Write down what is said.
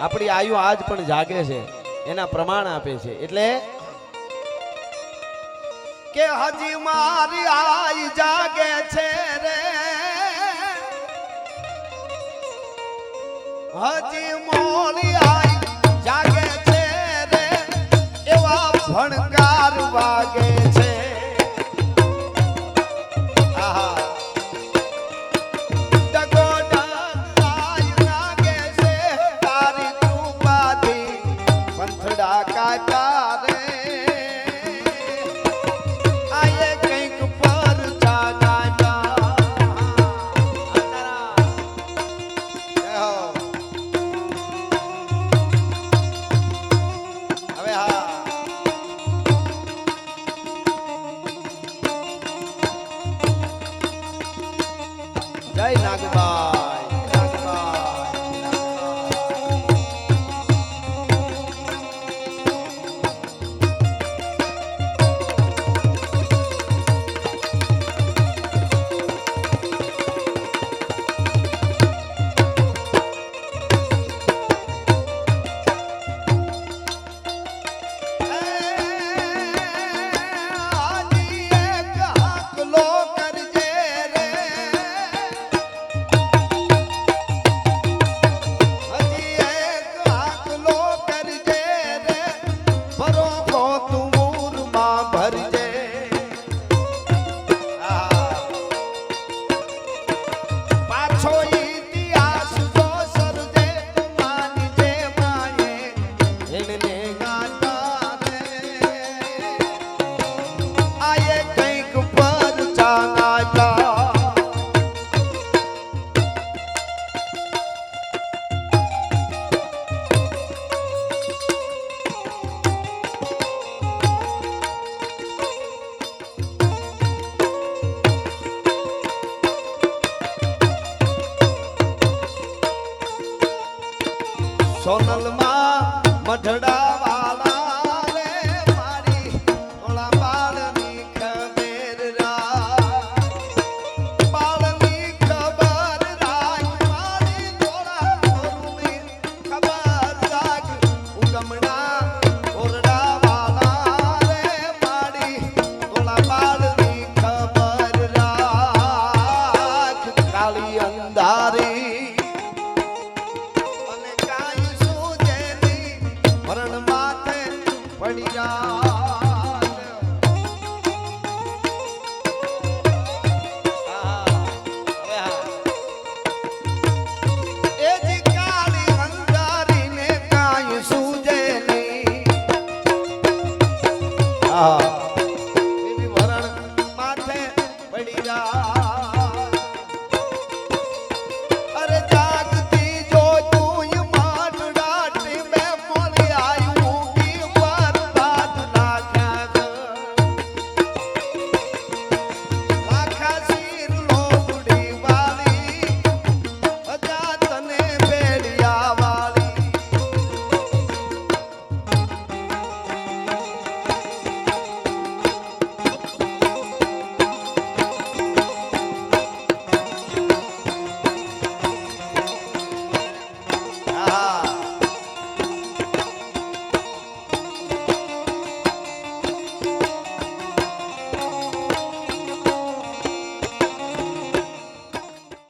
આપણી આયુ આજ પણ જાગે છે એના પ્રમાણ આપે છે એટલે કે હજી મારી આય જાગે છે રે હજી મોરી આય જાગે છે રે એવા ભણકાર વાગે છે જય નાગબાઈ સોનલ માં મઢડા વાલા રે મારી ઓલા બાળની ખબર રાખ બાળની ખબર રાખ મારી ઓલા ઓરની ખબર રાખ ઉગમણા ઓરડા વાલા રે મારી ઓલા બાળની ખબર રાખ કાળી અંધારી પડી જા